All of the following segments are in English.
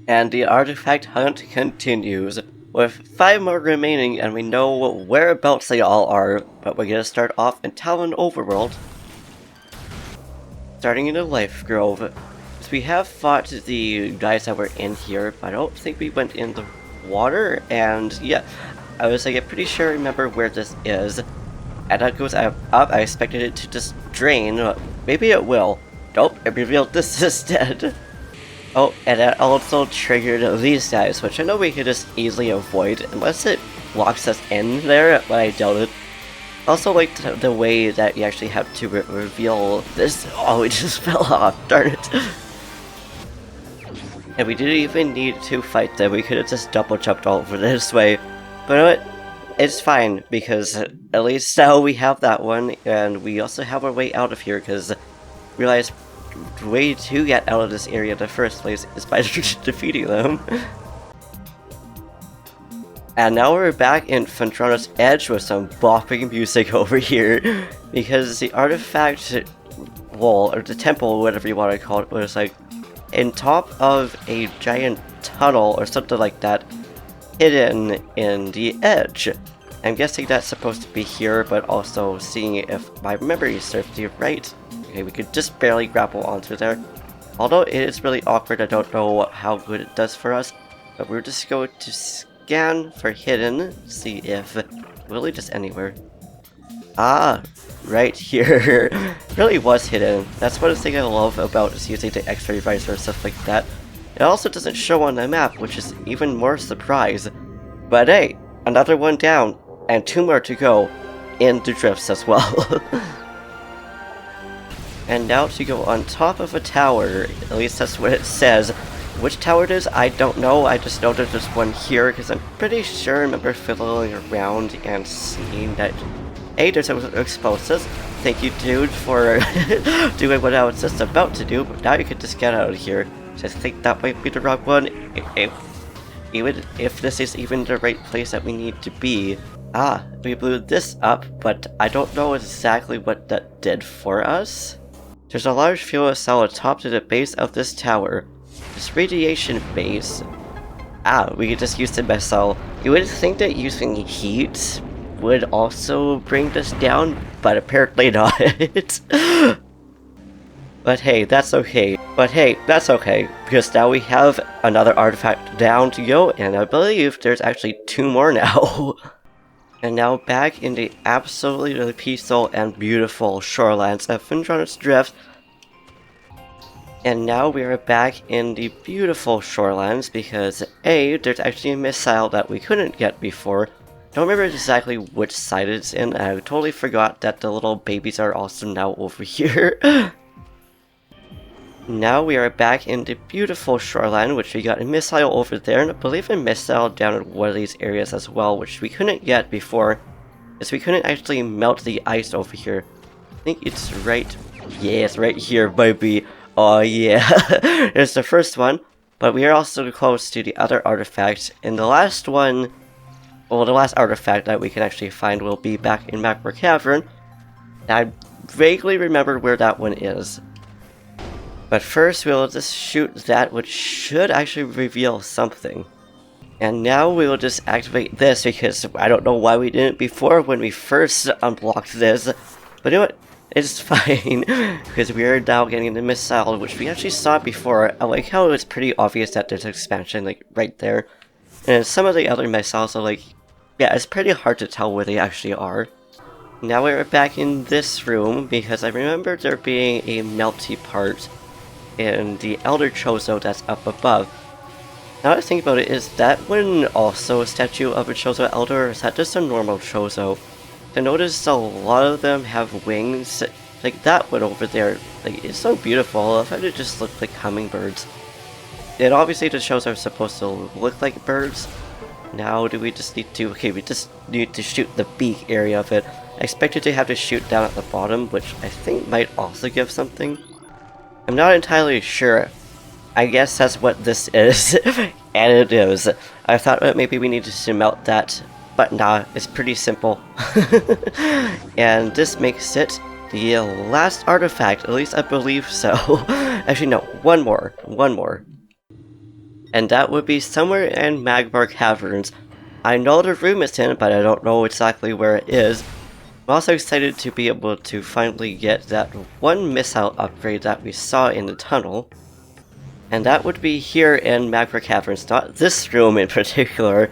And the artifact hunt continues, with 5 more remaining and we know whereabouts they all are, but we're gonna start off in Talon Overworld. Starting in the Life Grove. So we have fought the guys that were in here, but I don't think we went in the water, and yeah, I was like, I'm pretty sure I remember where this is. And that goes up, I expected it to just drain, maybe it will. Nope, it revealed this instead. Oh, and that also triggered these guys, which I know we could just easily avoid, unless it locks us in there, but I doubt it. Also liked the way that you actually have to reveal this. Oh, it just fell off, darn it. And we didn't even need to fight them, we could have just double jumped all over this way. But you know what? It's fine, because at least now we have that one, and we also have our way out of here, because realize the way to get out of this area in the first place is by defeating them. And now we're back in Fontana's Edge with some bopping music over here, because the artifact wall, or the temple, whatever you want to call it, was like in top of a giant tunnel or something like that, hidden in the edge. I'm guessing that's supposed to be here, but also seeing if my memory serves me right. Okay, we could just barely grapple onto there. Although it is really awkward, I don't know how good it does for us. But we're just going to scan for hidden, see if really just anywhere. Ah, right here. Really was hidden. That's one thing I love about just using the X-ray visor and stuff like that. It also doesn't show on the map, which is even more surprise. But hey, another one down, and 2 more to go in the drifts as well. And now to go on top of a tower, at least that's what it says. Which tower it is, I don't know, I just know that there's one here, because I'm pretty sure I remember fiddling around and seeing that, hey, there's explosives. Thank you, dude, for doing what I was just about to do, but now you can just get out of here. So I think that might be the wrong one, even if this is even the right place that we need to be. Ah, we blew this up, but I don't know exactly what that did for us. There's a large fuel cell atop to the base of this tower. This radiation base. Ah, we could just use the missile. You would think that using heat would also bring this down, but apparently not. But hey, that's okay. Because now we have another artifact down to go, and I believe there's actually 2 more now. And now back in the absolutely peaceful and beautiful shorelines of Fontana's Drift. And now we are back in the beautiful shorelines because A, there's actually a missile that we couldn't get before. Don't remember exactly which side it's in, and I totally forgot that the little babies are also now over here. Now we are back in the beautiful shoreline, which we got a missile over there, and I believe a missile down in one of these areas as well, which we couldn't get before, as we couldn't actually melt the ice over here. I think it's right, yeah, it's right here, baby. Oh yeah, there's the first one, but we are also close to the other artifact, and the last one, well, the last artifact that we can actually find will be back in Macro Cavern. I vaguely remember where that one is. But first, we'll just shoot that, which should actually reveal something. And now we will just activate this, because I don't know why we didn't before when we first unblocked this. But you know what? It's fine, because we are now getting the missile, which we actually saw before. I like how it's pretty obvious that there's expansion, like, right there. And some of the other missiles are like, yeah, it's pretty hard to tell where they actually are. Now we're back in this room, because I remember there being a melty part in the Elder Chozo that's up above. Now that I think about it, is that one also a statue of a Chozo Elder, or is that just a normal Chozo? I noticed a lot of them have wings, like that one over there. Like, it's so beautiful, I thought it just looked like hummingbirds. And obviously the Chozo are supposed to look like birds. Now do we just need to, okay, we just need to shoot the beak area of it. I expected to have to shoot down at the bottom, which I think might also give something. I'm not entirely sure. I guess that's what this is, and it is. I thought that maybe we needed to melt that, but nah, it's pretty simple. And this makes it the last artifact, at least I believe so. Actually no, one more. And that would be somewhere in Magmar Caverns. I know the room is in, but I don't know exactly where it is. I'm also excited to be able to finally get that one missile upgrade that we saw in the tunnel. And that would be here in Magmar Caverns, not this room in particular.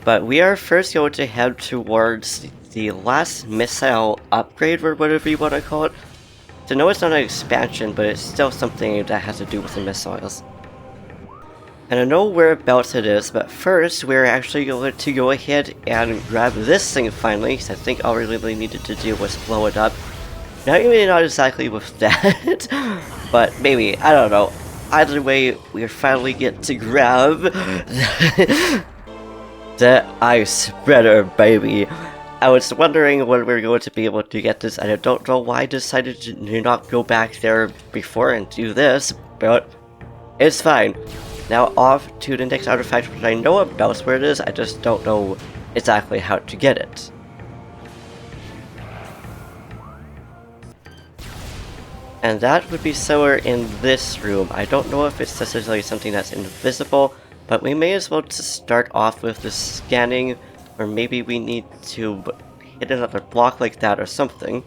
But we are first going to head towards the last missile upgrade, or whatever you want to call it. So no, it's not an expansion, but it's still something that has to do with the missiles. And I know whereabouts it is, but first we're actually going to go ahead and grab this thing finally, because I think all we really needed to do was blow it up. Now, maybe not exactly with that, but maybe, I don't know. Either way, we finally get to grab the ice spreader, baby. I was wondering when we were going to be able to get this, and I don't know why I decided to not go back there before and do this, but it's fine. Now off to the next artifact, which I know about where it is, I just don't know exactly how to get it. And that would be somewhere in this room. I don't know if it's necessarily something that's invisible, but we may as well just start off with the scanning, or maybe we need to hit another block like that or something.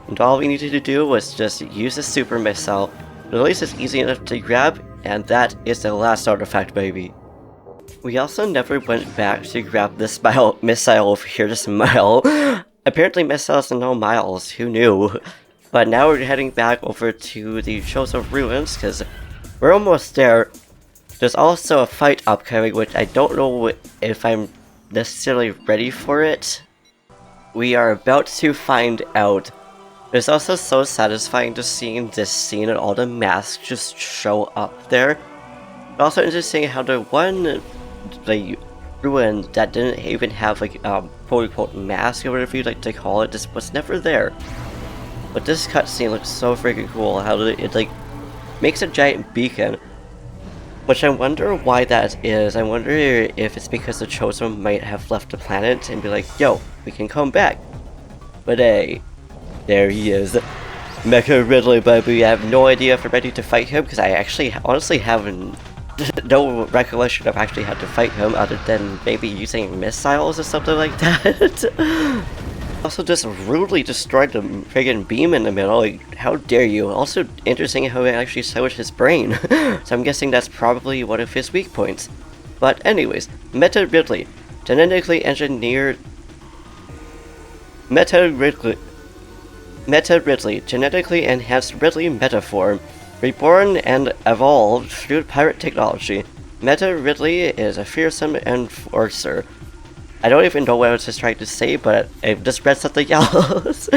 And all we needed to do was just use a super missile. At least it's easy enough to grab, and that is the last artifact, baby. We also never went back to grab this missile over here, this mile. Apparently missiles know miles, who knew? But now we're heading back over to the Chozo ruins, because we're almost there. There's also a fight upcoming, which I don't know if I'm necessarily ready for it. We are about to find out. It's also so satisfying to see this scene and all the masks just show up there. Also interesting how the one ruin that didn't even have like quote-unquote mask or whatever you'd like to call it, just was never there. But this cutscene looks so freaking cool, how it like makes a giant beacon. Which I wonder why that is. I wonder if it's because the Chozo might have left the planet and be like, yo, we can come back. But hey, there he is. Mecha Ridley, baby. I have no idea if I'm ready to fight him, because I actually honestly have no recollection of actually how to fight him other than maybe using missiles or something like that. Also just rudely destroyed the friggin' beam in the middle, like, how dare you. Also interesting how it actually sandwiched his brain. So I'm guessing that's probably one of his weak points. But anyways, Meta Ridley. Genetically engineered... Meta Ridley, genetically enhanced Ridley metaform, reborn and evolved through pirate technology. Meta Ridley is a fearsome enforcer. I don't even know what I was just trying to say, but I just read something else.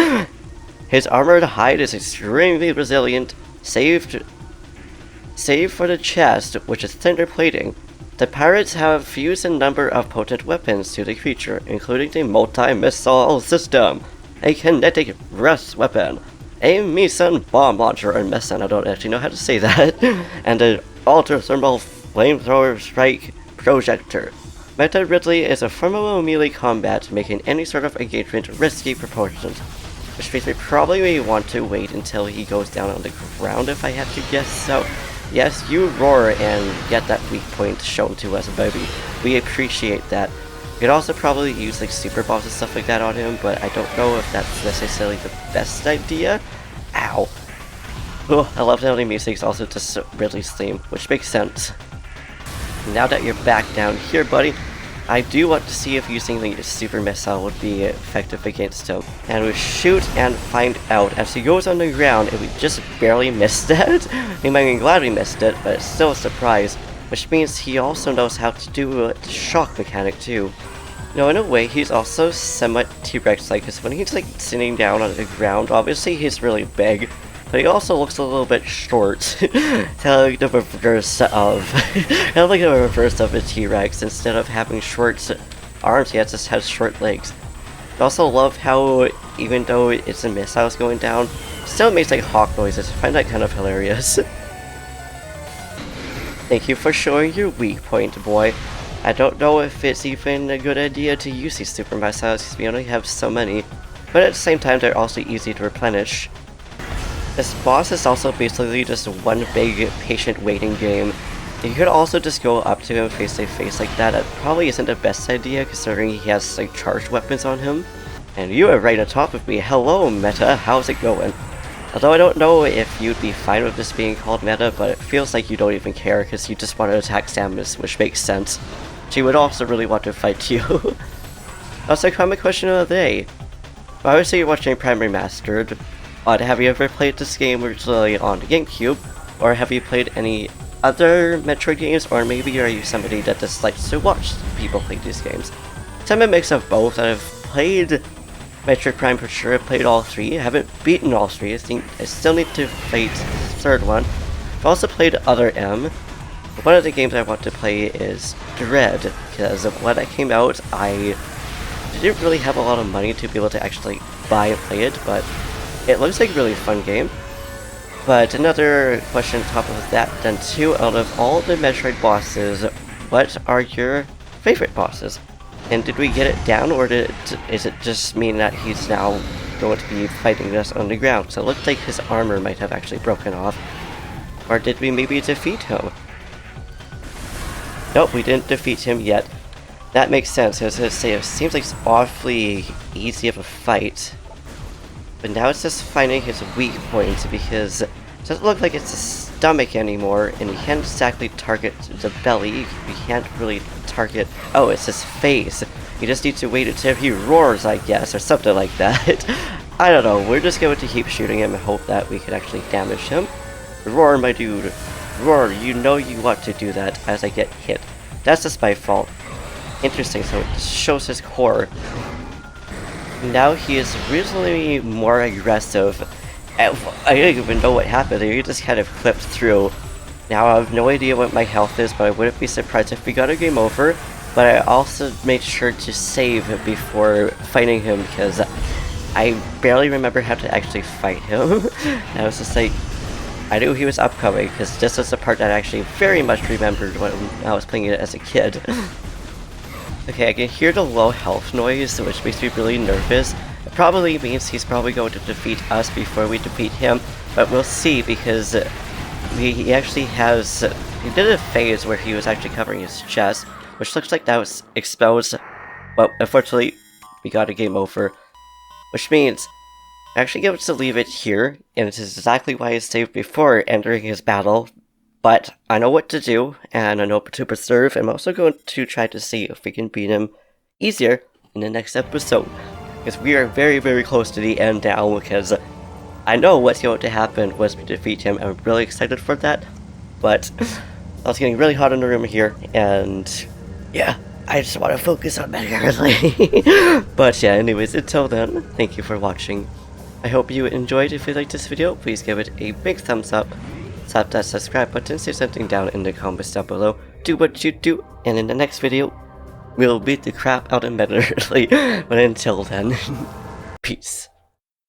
His armored hide is extremely resilient, save for the chest, which is thinner plating. The pirates have fused a number of potent weapons to the creature, including the multi-missile system, a kinetic rust weapon, a meson bomb launcher, or meson, I don't actually know how to say that, and an ultra-thermal flamethrower strike projector. Meta Ridley is a formidable melee combat, making any sort of engagement risky proportions, which means we probably may want to wait until he goes down on the ground if I had to guess, so yes, you roar and get that weak point shown to us, baby. We appreciate that. You could also probably use like super balls and stuff like that on him, but I don't know if that's necessarily the best idea. Ow. Oh, I love how the music is also just Ridley's theme, which makes sense. Now that you're back down here, buddy, I do want to see if using the super missile would be effective against him. And we shoot and find out as he goes on the ground, and we just barely missed that. I mean, I'm glad we missed it, but it's still a surprise. Which means he also knows how to do the shock mechanic too. Now, in a way, he's also somewhat T-Rex-like, because when he's like sitting down on the ground, obviously he's really big. But he also looks a little bit short. Kind of like the reverse of a T-Rex. Instead of having short arms, he just has short legs. I also love how, even though it's a missiles going down, still makes like hawk noises. I find that kind of hilarious. Thank you for showing your weak point, boy. I don't know if it's even a good idea to use these super missiles because we only have so many, but at the same time they're also easy to replenish. This boss is also basically just one big patient waiting game. You could also just go up to him face to face like that. That probably isn't the best idea considering he has like charged weapons on him. And you are right on top of me. Hello, Meta. How's it going? Although I don't know if you'd be fine with this being called Meta, but it feels like you don't even care because you just want to attack Samus, which makes sense. She would also really want to fight you. Also, common question of the day. Obviously you're watching Prime Remastered, but have you ever played this game originally on the GameCube? Or have you played any other Metroid games? Or maybe are you somebody that just likes to watch people play these games? So I'm a mix of both. I've played Metroid Prime for sure. I've played all three. I haven't beaten all three. I think I still need to play the third one. I've also played Other M. One of the games I want to play is Dread, because when it came out, I didn't really have a lot of money to be able to actually buy and play it, but it looks like a really fun game. But another question on top of that then too, out of all the Metroid bosses, what are your favorite bosses? And did we get it down, or is it just mean that he's now going to be fighting us on the ground? So it looks like his armor might have actually broken off. Or did we maybe defeat him? Nope, we didn't defeat him yet. That makes sense. I was going to say, it seems like it's awfully easy of a fight. But now it's just finding his weak points, because it doesn't look like it's his stomach anymore, and he can't exactly target the belly. You can't really target... Oh, it's his face. You just need to wait until he roars, I guess, or something like that. I don't know. We're just going to keep shooting him and hope that we can actually damage him. Roar, my dude. Roar, you know you want to do that as I get hit. That's just my fault. Interesting, so it shows his core. Now he is really more aggressive. I don't even know what happened there. He just kind of clipped through. Now I have no idea what my health is, but I wouldn't be surprised if we got a game over. But I also made sure to save before fighting him, because I barely remember how to actually fight him. I was just like, I knew he was upcoming, because this was the part that I actually very much remembered when I was playing it as a kid. Okay, I can hear the low health noise, which makes me really nervous. It probably means he's probably going to defeat us before we defeat him, but we'll see, because he actually has... He did a phase where he was actually covering his chest, which looks like that was exposed, but unfortunately, we got a game over. Which means, I actually get to leave it here, and it's exactly why I saved before entering his battle. But I know what to do, and I know what to preserve. I'm also going to try to see if we can beat him easier in the next episode. Because we are very, very close to the end now, because I know what's going to happen once we defeat him. I'm really excited for that. But I was getting really hot in the room here, and yeah, I just want to focus on Ridley. But yeah, anyways, until then, thank you for watching. I hope you enjoyed. If you liked this video, please give it a big thumbs up. Tap that subscribe button, say something down in the comments down below. Do what you do, and in the next video, we'll beat the crap out of Metroid. But until then, peace.